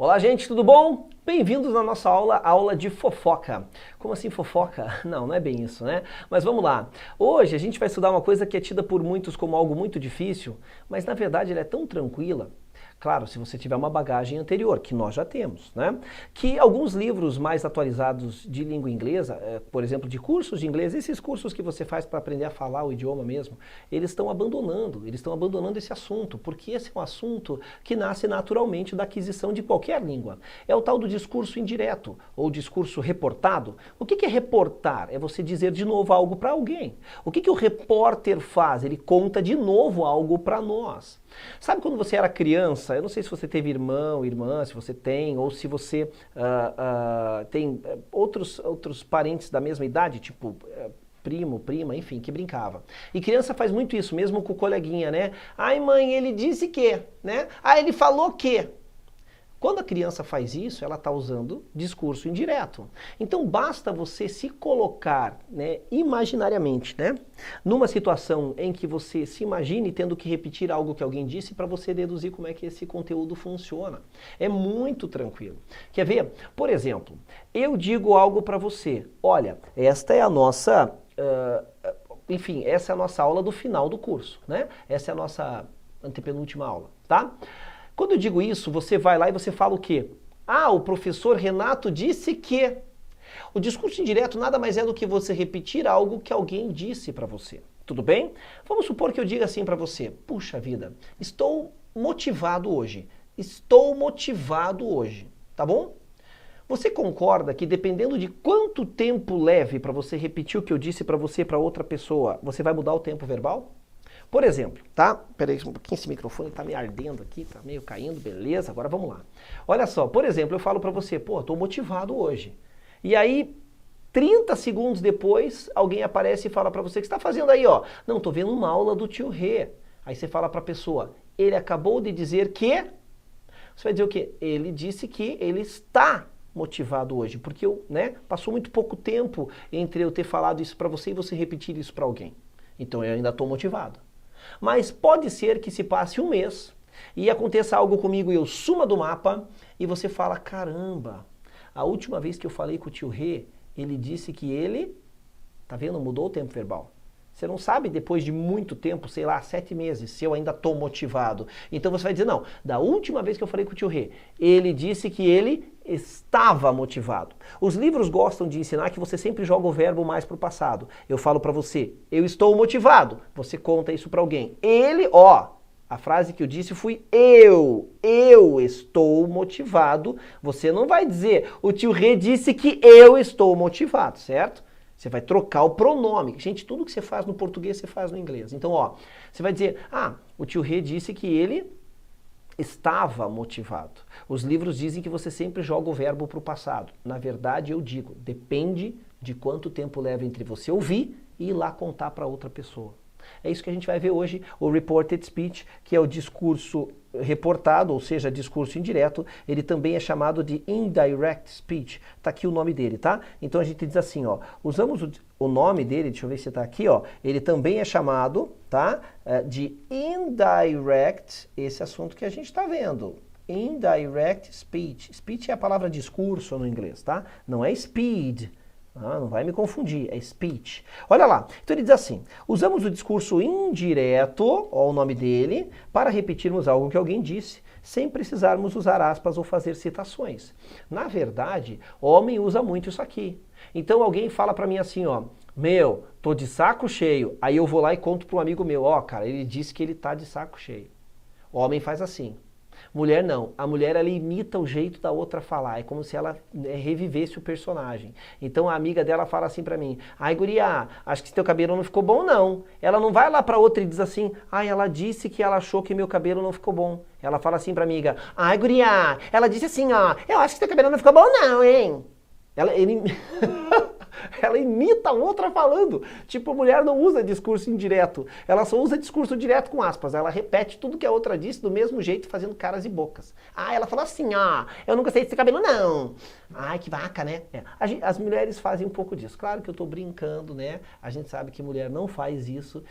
Olá, gente, tudo bom? Bem-vindos na nossa aula de fofoca. Como assim fofoca? Não é bem isso, né? Mas vamos lá. Hoje a gente vai estudar uma coisa que é tida por muitos como algo muito difícil, mas na verdade ela é tão tranquila. Claro, se você tiver uma bagagem anterior, que nós já temos, né? Que alguns livros mais atualizados de língua inglesa, por exemplo, de cursos de inglês, esses cursos que você faz para aprender a falar o idioma mesmo, eles estão abandonando esse assunto, porque esse é um assunto que nasce naturalmente da aquisição de qualquer língua. É o tal do discurso indireto, ou discurso reportado. O que é reportar? É você dizer de novo algo para alguém. O que o repórter faz? Ele conta de novo algo para nós. Sabe quando você era criança, eu não sei se você teve irmão, irmã, se você tem, ou se você tem outros parentes da mesma idade, tipo primo, prima, enfim, que brincava. E criança faz muito isso, mesmo com o coleguinha, né? Ai mãe, ele disse que, né? Ah, ele falou que. Quando a criança faz isso, ela está usando discurso indireto. Então basta você se colocar, né, imaginariamente, né, numa situação em que você se imagine tendo que repetir algo que alguém disse para você deduzir como é que esse conteúdo funciona. É muito tranquilo. Quer ver? Por exemplo, eu digo algo para você. Olha, esta é a nossa, enfim, essa é a nossa aula do final do curso, né? Essa é a nossa antepenúltima aula, tá? Quando eu digo isso, você vai lá e você fala o quê? Ah, o professor Renato disse que... O discurso indireto nada mais é do que você repetir algo que alguém disse para você. Tudo bem? Vamos supor que eu diga assim para você. Puxa vida, estou motivado hoje. Estou motivado hoje. Tá bom? Você concorda que dependendo de quanto tempo leve para você repetir o que eu disse para você para outra pessoa, você vai mudar o tempo verbal? Por exemplo, tá? Peraí um pouquinho, esse microfone tá meio ardendo aqui, tá meio caindo, beleza, agora vamos lá. Olha só, por exemplo, eu falo pra você, pô, tô motivado hoje. E aí, 30 segundos depois, alguém aparece e fala pra você, o que você tá fazendo aí, ó? Não, tô vendo uma aula do tio Rê. Aí você fala pra pessoa, ele acabou de dizer que... Você vai dizer o quê? Ele disse que ele está motivado hoje, porque passou muito pouco tempo entre eu ter falado isso pra você e você repetir isso pra alguém. Então eu ainda tô motivado. Mas pode ser que se passe um mês e aconteça algo comigo e eu suma do mapa e você fala, caramba, a última vez que eu falei com o tio Rê, ele disse que ele, tá vendo, mudou o tempo verbal. Você não sabe depois de muito tempo, sei lá, 7 meses, se eu ainda estou motivado. Então você vai dizer, não, da última vez que eu falei com o tio Rê, ele disse que ele estava motivado. Os livros gostam de ensinar que você sempre joga o verbo mais para o passado. Eu falo para você, eu estou motivado. Você conta isso para alguém. Ele, ó, a frase que eu disse foi eu estou motivado. Você não vai dizer, o tio Rê disse que eu estou motivado, certo? Você vai trocar o pronome. Gente, tudo que você faz no português, você faz no inglês. Então, ó, você vai dizer, ah, o tio Rê disse que ele estava motivado. Os livros dizem que você sempre joga o verbo para o passado. Na verdade, eu digo, depende de quanto tempo leva entre você ouvir e ir lá contar para outra pessoa. É isso que a gente vai ver hoje, o reported speech, que é o discurso reportado, ou seja, discurso indireto. Ele também é chamado de indirect speech. Tá aqui o nome dele, tá? Então a gente diz assim, ó, usamos o nome dele, deixa eu ver se tá aqui, ó. Ele também é chamado, tá, de indirect, esse assunto que a gente tá vendo. Indirect speech. Speech é a palavra discurso no inglês, tá? Não é speed. Não vai me confundir, é speech. Olha lá, então ele diz assim, usamos o discurso indireto, ó o nome dele, para repetirmos algo que alguém disse, sem precisarmos usar aspas ou fazer citações. Na verdade, homem usa muito isso aqui. Então alguém fala pra mim assim, ó, meu, tô de saco cheio. Aí eu vou lá e conto pro amigo meu, ó, cara, ele disse que ele tá de saco cheio. O homem faz assim. Mulher não. A mulher, ela imita o jeito da outra falar. É como se ela revivesse o personagem. Então a amiga dela fala assim pra mim, ai guria, acho que esse teu cabelo não ficou bom não. Ela não vai lá pra outra e diz assim, ai ela disse que ela achou que meu cabelo não ficou bom. Ela fala assim pra amiga, ai guria, ela disse assim, ó, eu acho que teu cabelo não ficou bom não, hein. Ela imita a outra falando. Tipo, a mulher não usa discurso indireto. Ela só usa discurso direto com aspas. Ela repete tudo que a outra disse do mesmo jeito, fazendo caras e bocas. Ah, ela falou assim, ó, eu não gostei desse cabelo não. Ai, que vaca, né? As mulheres fazem um pouco disso. Claro que eu tô brincando, né? A gente sabe que mulher não faz isso,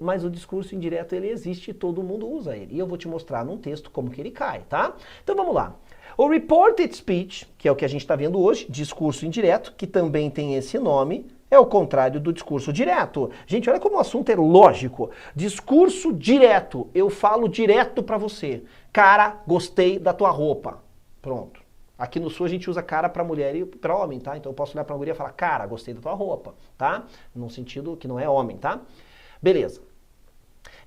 mas o discurso indireto, ele existe e todo mundo usa ele. E eu vou te mostrar num texto como que ele cai, tá? Então vamos lá. O reported speech, que é o que a gente está vendo hoje, discurso indireto, que também tem esse nome, é o contrário do discurso direto. Gente, olha como o assunto é lógico. Discurso direto, eu falo direto pra você. Cara, gostei da tua roupa. Pronto. Aqui no Sul a gente usa cara pra mulher e pra homem, tá? Então eu posso olhar pra mulher e falar, cara, gostei da tua roupa, tá? Num sentido que não é homem, tá? Beleza.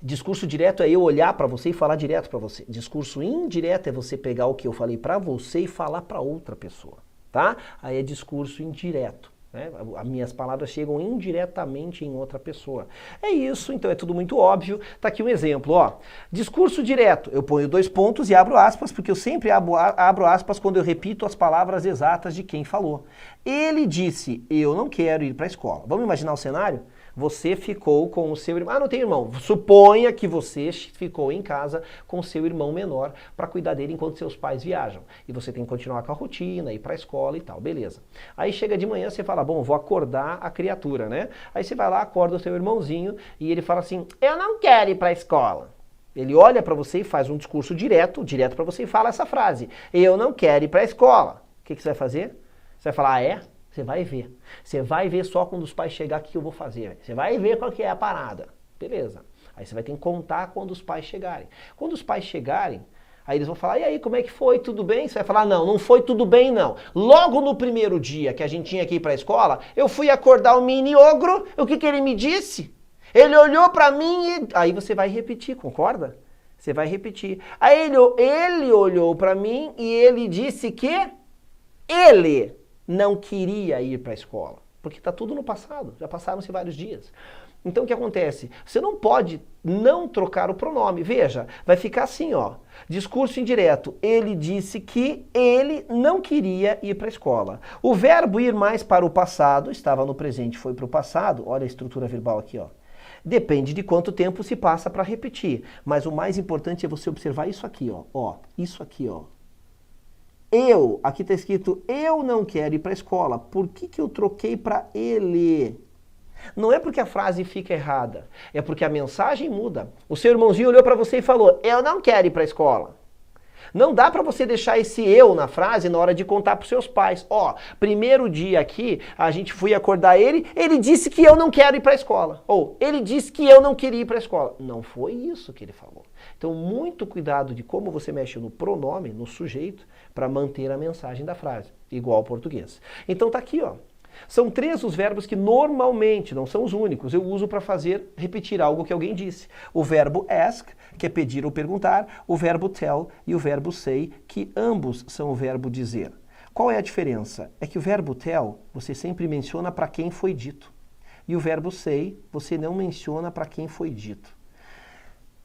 Discurso direto é eu olhar pra você e falar direto pra você. Discurso indireto é você pegar o que eu falei pra você e falar pra outra pessoa, tá? Aí é discurso indireto. Né? As minhas palavras chegam indiretamente em outra pessoa. É isso, então é tudo muito óbvio. Tá aqui um exemplo, ó. Discurso direto. Eu ponho 2 pontos e abro aspas, porque eu sempre abro aspas quando eu repito as palavras exatas de quem falou. Ele disse, eu não quero ir para a escola. Vamos imaginar o cenário? Você ficou com o seu irmão. Ah, não tem irmão. Suponha que você ficou em casa com o seu irmão menor para cuidar dele enquanto seus pais viajam. E você tem que continuar com a rotina, ir para a escola e tal, beleza. Aí chega de manhã, você fala, bom, vou acordar a criatura, né? Aí você vai lá, acorda o seu irmãozinho e ele fala assim, eu não quero ir para a escola. Ele olha para você e faz um discurso direto para você e fala essa frase, eu não quero ir para a escola. O que você vai fazer? Você vai falar, ah, é? Você vai ver. Você vai ver só quando os pais chegarem o que eu vou fazer. Você vai ver qual que é a parada. Beleza. Aí você vai ter que contar quando os pais chegarem. Quando os pais chegarem, aí eles vão falar, e aí, como é que foi? Tudo bem? Você vai falar, não, não foi tudo bem, não. Logo no primeiro dia que a gente tinha que ir para a escola, eu fui acordar o mini ogro, o que ele me disse? Ele olhou para mim e... Aí você vai repetir, concorda? Você vai repetir. Aí ele olhou para mim e ele disse que ele não queria ir para a escola, porque está tudo no passado, já passaram-se vários dias. Então o que acontece? Você não pode não trocar o pronome. Veja, vai ficar assim, ó. Discurso indireto. Ele disse que ele não queria ir para a escola. O verbo ir mais para o passado, estava no presente, foi para o passado. Olha a estrutura verbal aqui, ó. Depende de quanto tempo se passa para repetir. Mas o mais importante é você observar isso aqui, ó. Ó, isso aqui, ó. Aqui está escrito, eu não quero ir para a escola. Por que eu troquei para ele? Não é porque a frase fica errada, é porque a mensagem muda. O seu irmãozinho olhou para você e falou, eu não quero ir para a escola. Não dá para você deixar esse eu na frase na hora de contar para os seus pais. Ó, primeiro dia aqui, a gente foi acordar ele disse que eu não quero ir para a escola. Ou, ele disse que eu não queria ir para a escola. Não foi isso que ele falou. Então, muito cuidado de como você mexe no pronome, no sujeito, para manter a mensagem da frase, igual ao português. Então tá aqui, ó. São 3 os verbos que normalmente, não são os únicos, eu uso para repetir algo que alguém disse. O verbo ask, que é pedir ou perguntar, o verbo tell e o verbo say, que ambos são o verbo dizer. Qual é a diferença? É que o verbo tell, você sempre menciona para quem foi dito. E o verbo say, você não menciona para quem foi dito.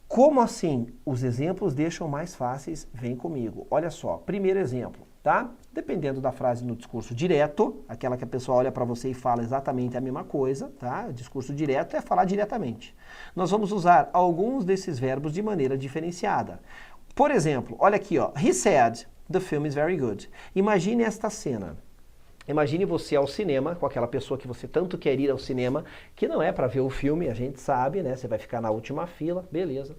Como assim? Os exemplos deixam mais fáceis, vem comigo. Olha só, primeiro exemplo, tá? Dependendo da frase no discurso direto, aquela que a pessoa olha para você e fala exatamente a mesma coisa, tá? O discurso direto é falar diretamente. Nós vamos usar alguns desses verbos de maneira diferenciada. Por exemplo, olha aqui, ó. He said, the film is very good. Imagine esta cena. Imagine você ao cinema, com aquela pessoa que você tanto quer ir ao cinema, que não é para ver o filme, a gente sabe, né? Você vai ficar na última fila, beleza.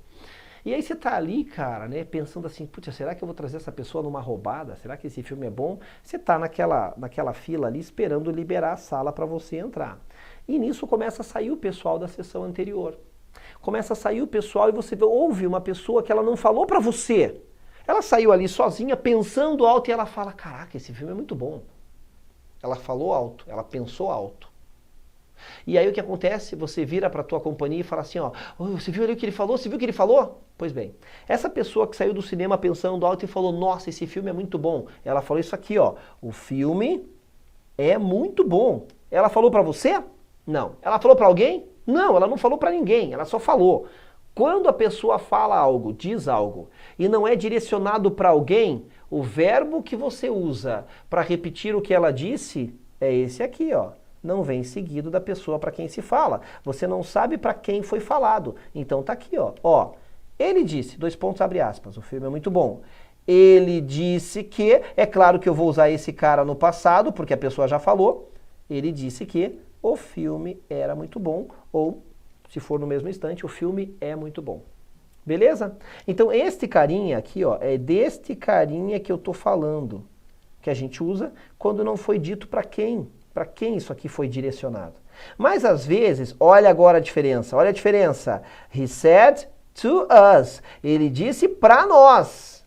E aí você tá ali, cara, né, pensando assim, putz, será que eu vou trazer essa pessoa numa roubada? Será que esse filme é bom? Você tá naquela fila ali esperando liberar a sala para você entrar. E nisso começa a sair o pessoal da sessão anterior. Começa a sair o pessoal e você ouve uma pessoa que ela não falou para você. Ela saiu ali sozinha, pensando alto, e ela fala, caraca, esse filme é muito bom. Ela falou alto, ela pensou alto. E aí o que acontece? Você vira para a tua companhia e fala assim, ó, você viu ali o que ele falou? Você viu o que ele falou? Pois bem, essa pessoa que saiu do cinema pensando alto e falou, nossa, esse filme é muito bom. Ela falou isso aqui, ó, o filme é muito bom. Ela falou para você? Não. Ela falou para alguém? Não, ela não falou para ninguém, ela só falou. Quando a pessoa fala algo, diz algo, e não é direcionado para alguém, o verbo que você usa para repetir o que ela disse é esse aqui, ó. Não vem seguido da pessoa para quem se fala. Você não sabe para quem foi falado. Então tá aqui, ó. Ó, ele disse, 2 pontos, abre aspas, o filme é muito bom. Ele disse que, é claro que eu vou usar esse cara no passado, porque a pessoa já falou. Ele disse que o filme era muito bom, ou, se for no mesmo instante, o filme é muito bom. Beleza? Então este carinha aqui, ó, é deste carinha que eu tô falando, que a gente usa quando não foi dito para quem. Para quem isso aqui foi direcionado. Mas às vezes, olha agora a diferença, olha a diferença. He said to us. Ele disse para nós.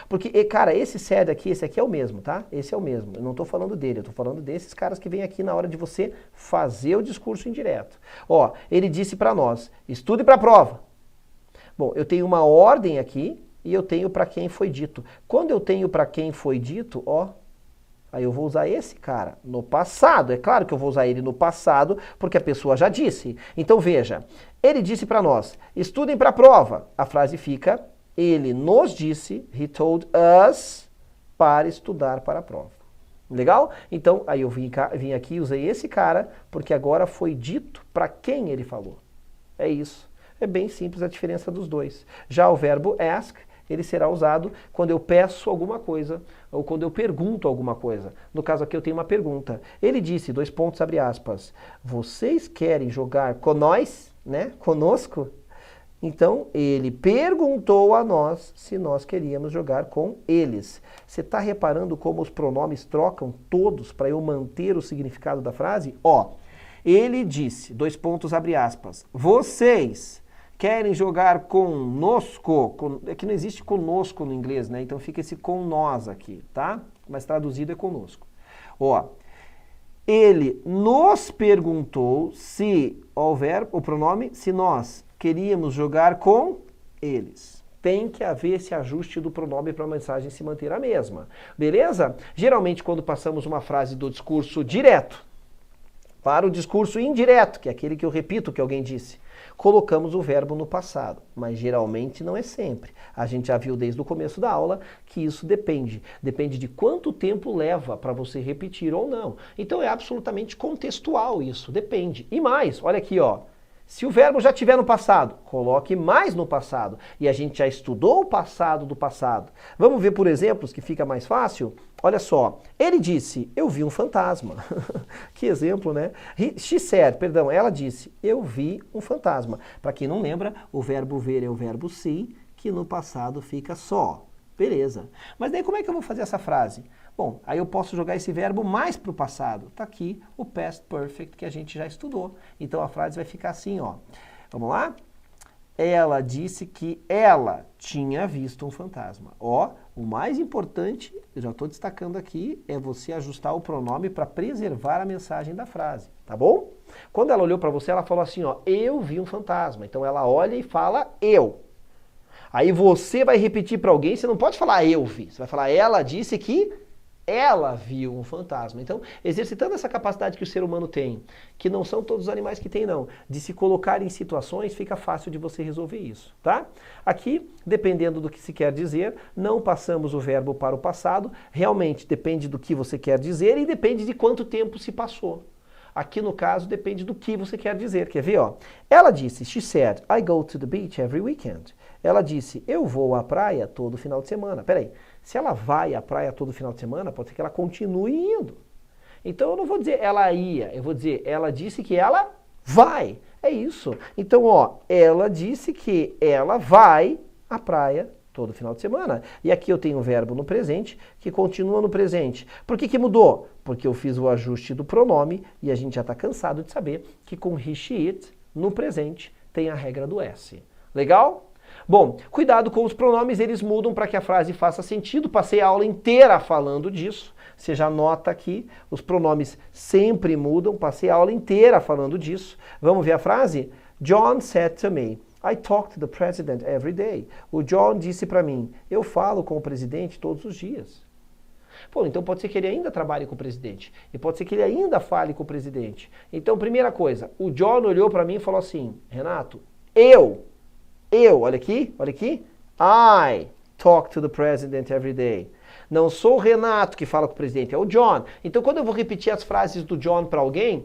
Porque, cara, esse said aqui, esse aqui é o mesmo, tá? Esse é o mesmo. Eu não estou falando dele, eu estou falando desses caras que vêm aqui na hora de você fazer o discurso indireto. Ó, ele disse para nós, estude para a prova. Bom, eu tenho uma ordem aqui e eu tenho para quem foi dito. Quando eu tenho para quem foi dito, ó, aí eu vou usar esse cara no passado. É claro que eu vou usar ele no passado, porque a pessoa já disse. Então veja, ele disse para nós, estudem para a prova. A frase fica, ele nos disse, he told us, para estudar para a prova. Legal? Então, aí eu vim aqui e usei esse cara, porque agora foi dito para quem ele falou. É isso. É bem simples a diferença dos dois. Já o verbo ask, ele será usado quando eu peço alguma coisa ou quando eu pergunto alguma coisa. No caso aqui eu tenho uma pergunta. Ele disse, dois pontos, abre aspas, vocês querem jogar com nós, né? Conosco? Então ele perguntou a nós se nós queríamos jogar com eles. Você está reparando como os pronomes trocam todos para eu manter o significado da frase? Ó, ele disse, dois pontos, abre aspas, vocês querem jogar conosco, é que não existe conosco no inglês, né? Então fica esse com nós aqui, tá? Mas traduzido é conosco. Ó, ele nos perguntou se, ó, o pronome, se nós queríamos jogar com eles. Tem que haver esse ajuste do pronome para a mensagem se manter a mesma. Beleza? Geralmente quando passamos uma frase do discurso direto para o discurso indireto, que é aquele que eu repito que alguém disse, colocamos o verbo no passado, mas geralmente não é sempre. A gente já viu desde o começo da aula que isso depende. Depende de quanto tempo leva para você repetir ou não. Então é absolutamente contextual isso, depende. E mais, olha aqui, ó. Se o verbo já estiver no passado, coloque mais no passado. E a gente já estudou o passado do passado. Vamos ver por exemplos que fica mais fácil? Olha só, ele disse, eu vi um fantasma. Que exemplo, né? She said, perdão, ela disse, eu vi um fantasma. Para quem não lembra, o verbo ver é o verbo see, que no passado fica só. Beleza. Mas daí como é que eu vou fazer essa frase? Bom, aí eu posso jogar esse verbo mais para o passado. Está aqui o past perfect que a gente já estudou. Então a frase vai ficar assim, ó. Vamos lá? Ela disse que ela tinha visto um fantasma. Ó, o mais importante, eu já estou destacando aqui, é você ajustar o pronome para preservar a mensagem da frase, tá bom? Quando ela olhou para você, ela falou assim, ó, eu vi um fantasma. Então ela olha e fala eu. Aí você vai repetir para alguém, você não pode falar eu vi. Você vai falar ela disse que ela viu um fantasma. Então, exercitando essa capacidade que o ser humano tem, que não são todos os animais que têm não, de se colocar em situações, fica fácil de você resolver isso, tá? Aqui, dependendo do que se quer dizer, não passamos o verbo para o passado, realmente depende do que você quer dizer e depende de quanto tempo se passou. Aqui no caso depende do que você quer dizer. Quer ver, ó? Ela disse, she said, I go to the beach every weekend. Ela disse, eu vou à praia todo final de semana. Peraí, se ela vai à praia todo final de semana, pode ser que ela continue indo. Então eu não vou dizer ela ia, eu vou dizer ela disse que ela vai. É isso. Então, ó, ela disse que ela vai à praia todo final de semana. E aqui eu tenho o verbo no presente, que continua no presente. Por que que mudou? Porque eu fiz o ajuste do pronome e a gente já está cansado de saber que com he, she, it, no presente, tem a regra do S. Legal? Bom, cuidado com os pronomes, eles mudam para que a frase faça sentido. Passei a aula inteira falando disso. Você já nota aqui, os pronomes sempre mudam. Passei a aula inteira falando disso. Vamos ver a frase? John said to me, I talk to the president every day. O John disse para mim, eu falo com o presidente todos os dias. Pô, então pode ser que ele ainda trabalhe com o presidente. E pode ser que ele ainda fale com o presidente. Então, primeira coisa, o John olhou para mim e falou assim, Renato, olha aqui, I talk to the president every day. Não sou o Renato que fala com o presidente, é o John. Então, quando eu vou repetir as frases do John para alguém,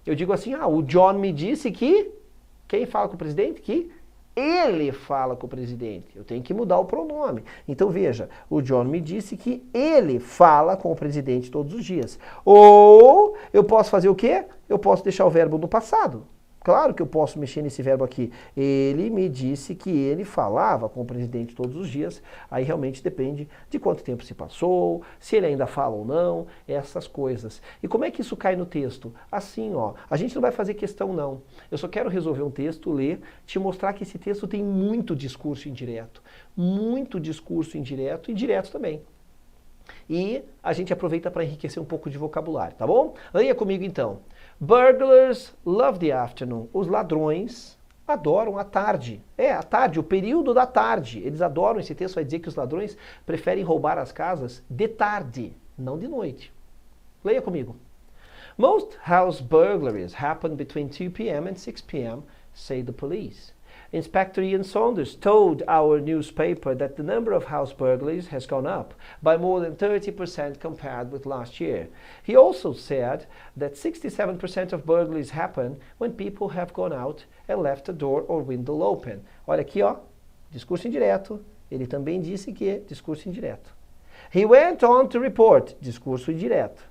eu digo assim, o John me disse que... Quem fala com o presidente? Que ele fala com o presidente. Eu tenho que mudar o pronome. Então, veja, o John me disse que ele fala com o presidente todos os dias. Ou eu posso fazer o quê? Eu posso deixar o verbo no passado. Claro que eu posso mexer nesse verbo aqui. Ele me disse que ele falava com o presidente todos os dias. Aí realmente depende de quanto tempo se passou, se ele ainda fala ou não, essas coisas. E como é que isso cai no texto? Assim, ó, a gente não vai fazer questão não. Eu só quero resolver um texto, ler, te mostrar que esse texto tem muito discurso indireto. Muito discurso indireto e direto também. E a gente aproveita para enriquecer um pouco de vocabulário, tá bom? Leia comigo então. Burglars love the afternoon. Os ladrões adoram a tarde. A tarde, o período da tarde. Eles adoram, esse texto vai dizer que os ladrões preferem roubar as casas de tarde, não de noite. Leia comigo. Most house burglaries happen between 2 p.m. and 6 p.m., say the police. Inspector Ian Saunders told our newspaper that the number of house burglaries has gone up by more than 30% compared with last year. He also said that 67% of burglaries happen when people have gone out and left the door or window open. Olha aqui, ó, discurso indireto. Ele também disse que é discurso indireto. He went on to report, discurso indireto.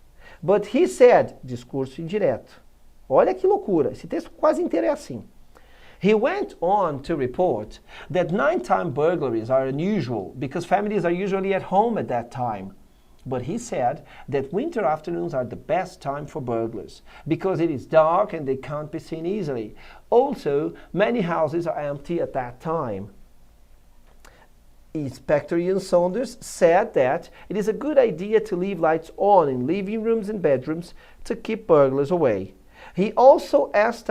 But he said, discurso indireto. Olha que loucura, esse texto quase inteiro é assim. He went on to report that nighttime burglaries are unusual because families are usually at home at that time. But he said that winter afternoons are the best time for burglars because it is dark and they can't be seen easily. Also, many houses are empty at that time. Inspector Ian Saunders said that it is a good idea to leave lights on in living rooms and bedrooms to keep burglars away. He also asked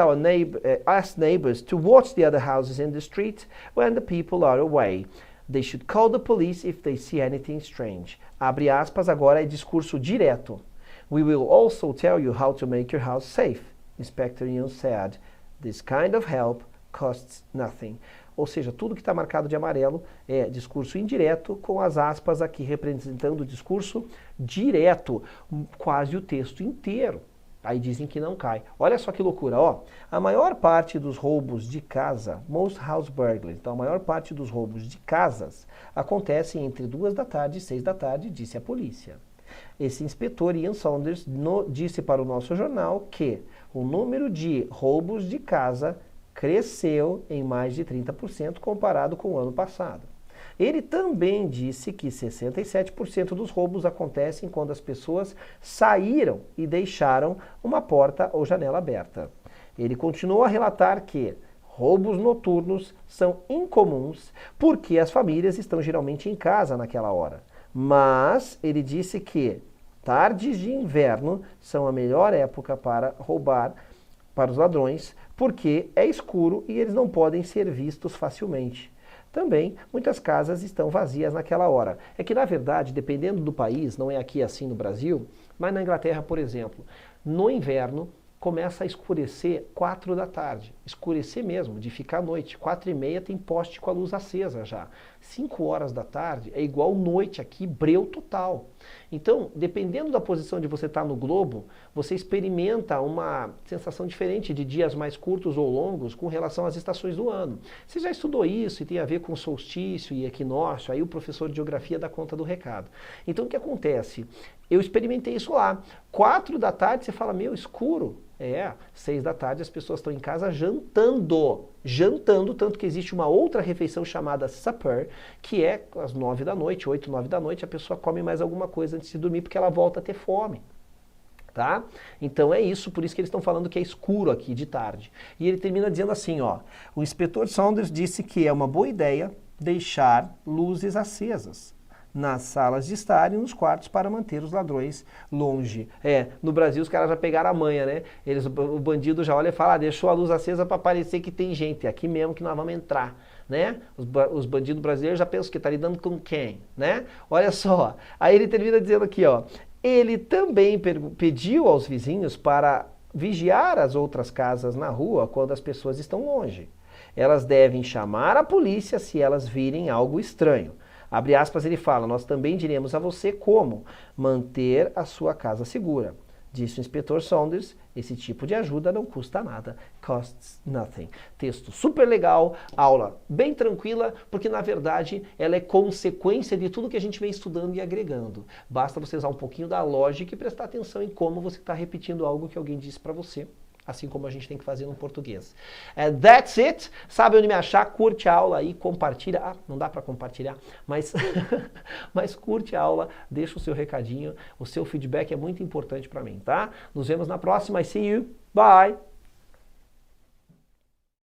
neighbors to watch the other houses in the street when the people are away. They should call the police if they see anything strange. Abre aspas, agora é discurso direto. We will also tell you how to make your house safe, Inspector Ian said. This kind of help costs nothing. Ou seja, tudo que está marcado de amarelo é discurso indireto, com as aspas aqui representando o discurso direto, quase o texto inteiro. Aí dizem que não cai. Olha só que loucura, ó. A maior parte dos roubos de casa, most house burglaries, então a maior parte dos roubos de casas acontece entre 2 da tarde e 6 da tarde, disse a polícia. Esse inspetor Ian Saunders disse para o nosso jornal que o número de roubos de casa cresceu em mais de 30% comparado com o ano passado. Ele também disse que 67% dos roubos acontecem quando as pessoas saíram e deixaram uma porta ou janela aberta. Ele continuou a relatar que roubos noturnos são incomuns porque as famílias estão geralmente em casa naquela hora. Mas ele disse que tardes de inverno são a melhor época para roubar para os ladrões porque é escuro e eles não podem ser vistos facilmente. Também, muitas casas estão vazias naquela hora. É que, na verdade, dependendo do país, não é aqui assim no Brasil, mas na Inglaterra, por exemplo, no inverno começa a escurecer 4 da tarde. Escurecer mesmo, de ficar à noite. 4h30 tem poste com a luz acesa já. 5 horas da tarde é igual noite aqui, breu total. Então, dependendo da posição de você estar no globo, você experimenta uma sensação diferente de dias mais curtos ou longos com relação às estações do ano. Você já estudou isso e tem a ver com solstício e equinócio, aí o professor de geografia dá conta do recado. Então, o que acontece? Eu experimentei isso lá. 4 da tarde você fala, meu, escuro. 6 da tarde as pessoas estão em casa jantando. Jantando, tanto que existe uma outra refeição chamada supper, que é às 9 da noite, 8, 9 da noite, a pessoa come mais alguma coisa antes de dormir, porque ela volta a ter fome. Tá? Então é isso, por isso que eles estão falando que é escuro aqui de tarde. E ele termina dizendo assim, ó, o inspetor Saunders disse que é uma boa ideia deixar luzes acesas nas salas de estar e nos quartos para manter os ladrões longe. No Brasil os caras já pegaram a manha, né? O bandido já olha e fala, deixou a luz acesa para parecer que tem gente, é aqui mesmo que nós vamos entrar, né? Os bandidos brasileiros já pensam que tá lidando com quem, né? Olha só, aí ele termina dizendo aqui, ó, ele também pediu aos vizinhos para vigiar as outras casas na rua quando as pessoas estão longe. Elas devem chamar a polícia se elas virem algo estranho. Abre aspas, ele fala, nós também diremos a você como manter a sua casa segura. Disse o inspetor Saunders, esse tipo de ajuda não custa nada, costs nothing. Texto super legal, aula bem tranquila, porque na verdade ela é consequência de tudo que a gente vem estudando e agregando. Basta você usar um pouquinho da lógica e prestar atenção em como você está repetindo algo que alguém disse para você. assim como a gente tem que fazer no português. That's it. Sabe onde me achar? Curte a aula aí, compartilha. Ah, não dá para compartilhar, mas, mas curte a aula, deixa o seu recadinho. O seu feedback é muito importante para mim, tá? Nos vemos na próxima. See you. Bye.